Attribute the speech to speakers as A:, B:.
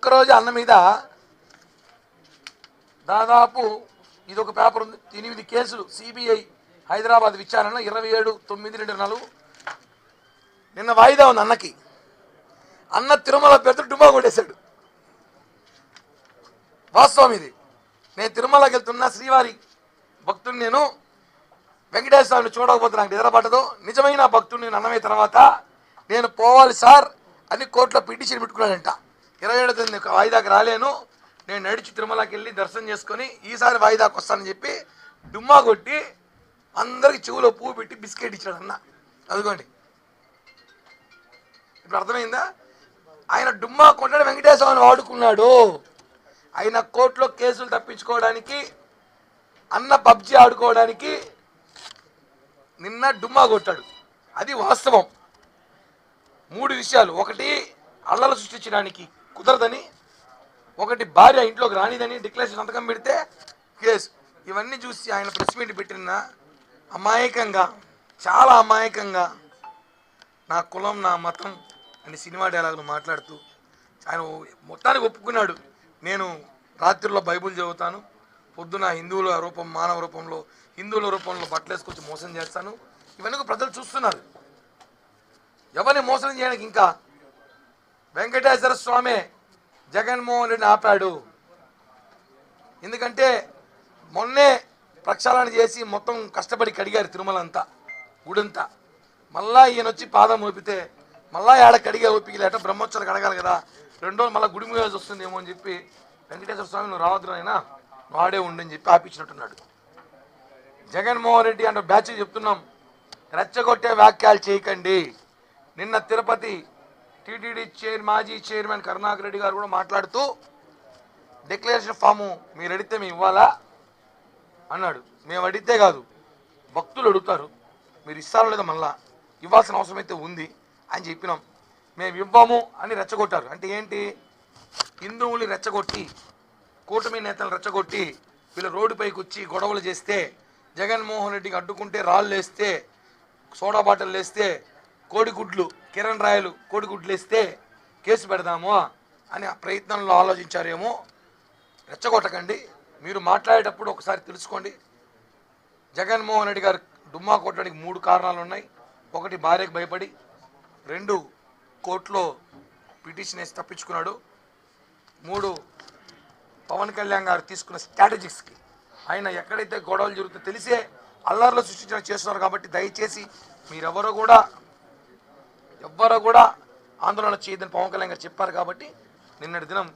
A: ఒక్కరోజు అన్న మీద దాదాపు ఇది ఒక పేపర్ ఉంది, 8 కేసులు సిబిఐ హైదరాబాద్ విచారణ 27/9/24 నిన్న వాయిదా ఉంది అన్నకి. అన్న తిరుమల పెద్ద డుమా కొట్టేశాడు. వాస్తవం ఇది. నేను తిరుమలకి వెళ్తున్నా, శ్రీవారి భక్తుని, నేను వెంకటేశ్వర స్వామిని చూడకపోతే నాకు నిద్రపట్టదు, నిజమైన భక్తుని నేను అన్నమే తర్వాత నేను పోవాలి సార్ అని కోర్టులో పిటిషన్ పెట్టుకున్నాడంట. 27వ తేదీ వాయిదాకి రాలేను, నేను నడిచి తిరుమలకి వెళ్ళి దర్శనం చేసుకొని ఈసారి వాయిదాకి వస్తానని చెప్పి డుమ్మా కొట్టి అందరికి చెవులో పువ్వు పెట్టి బిస్కెట్ ఇచ్చాడు అన్న. అదిగోండి, ఇప్పుడు అర్థమైందా? ఆయన డుమ్మా కొట్టాడు, వెంకటేశ్వర స్వామిని వాడుకున్నాడు. ఆయన కోర్టులో కేసులు తప్పించుకోవడానికి, అన్న పబ్జీ ఆడుకోవడానికి నిన్న డుమ్మా కొట్టాడు. అది వాస్తవం. 3 విషయాలు: ఒకటి అల్లలు సృష్టించడానికి కుదరదని, ఒకటి భార్య ఇంట్లోకి రానిదని డిక్లరేషన్ సంతకం పెడితే కేసు. ఇవన్నీ చూసి ఆయన ప్రెస్ మీట్ పెట్టిన అమాయకంగా, చాలా అమాయకంగా నా కులం నా మతం అని సినిమా డైలాగులు మాట్లాడుతూ ఆయన మొత్తానికి ఒప్పుకున్నాడు. నేను రాత్రిలో బైబుల్ చదువుతాను, పొద్దున హిందువుల రూపం మానవ రూపంలో హిందువుల రూపంలో బట్టలు వేసుకొచ్చి మోసం చేస్తాను. ఇవన్నీ ప్రజలు చూస్తున్నారు. ఎవరిని మోసం చేయడానికి ఇంకా వెంకటేశ్వర స్వామి జగన్మోహన్ రెడ్డిని ఆపాడు. ఎందుకంటే మొన్నే ప్రక్షాళన చేసి మొత్తం కష్టపడి కడిగారు తిరుమల అంతా, గుడంతా. మళ్ళా ఈయన వచ్చి పాదం మోపితే మళ్ళా ఏడ కడిగే ఓపిక లేట, బ్రహ్మోత్సవాలు కడగాలి కదా, 2 రోజులు మళ్ళీ గుడి మూయాల్సి వస్తుందేమో అని చెప్పి వెంకటేశ్వర స్వామి నువ్వు రావద్దు అయినా నువ్వు ఆడే ఉండని చెప్పి ఆపించినట్టున్నాడు. జగన్మోహన్ రెడ్డి అంటే బ్యాచ్ చెప్తున్నాం, రెచ్చగొట్టే వ్యాఖ్యలు చేయకండి. నిన్న తిరుపతి టీటీడీ మాజీ చైర్మన్ కరుణాకర్ రెడ్డి గారు కూడా మాట్లాడుతూ డిక్లరేషన్ ఫాము మీరు అడిగితే మేము ఇవ్వాలా అన్నాడు. మేము అడిగితే కాదు, భక్తులు అడుగుతారు, మీరు ఇస్తారో లేదో మళ్ళా ఇవ్వాల్సిన అవసరం అయితే ఉంది అని చెప్పినాం. మేము ఇవ్వము అని రెచ్చగొట్టారు. అంటే ఏంటి? హిందువుల్ని రెచ్చగొట్టి, కూటమి నేతలను రెచ్చగొట్టి వీళ్ళు రోడ్డుపైకి వచ్చి గొడవలు చేస్తే, జగన్మోహన్ రెడ్డికి అడ్డుకుంటే రాళ్ళు వేస్తే, సోడా బాటిల్ వేస్తే, కోడిగుడ్లు కిరణ్ రాయలు కోడిగుడ్లు వేస్తే కేసు పెడదాము అని ఆ ప్రయత్నంలో ఆలోచించారేమో. రెచ్చగొట్టకండి. మీరు మాట్లాడేటప్పుడు ఒకసారి తెలుసుకోండి. జగన్మోహన్ రెడ్డి గారు డుమ్మా కొట్టడానికి 3 కారణాలు ఉన్నాయి. 1 భార్యకు భయపడి, 2 కోర్టులో పిటిషన్ వేసి తప్పించుకున్నాడు, 3 పవన్ కళ్యాణ్ గారు తీసుకున్న స్ట్రాటజిక్స్కి ఆయన ఎక్కడైతే గొడవలు జరుగుతుందో తెలిసే అల్లర్లు సృష్టించడం చేస్తున్నారు. కాబట్టి దయచేసి మీరెవరో కూడా ఆందోళన చేయదని పవన్ కళ్యాణ్ గారు చెప్పారు. కాబట్టి నిన్నటి దినం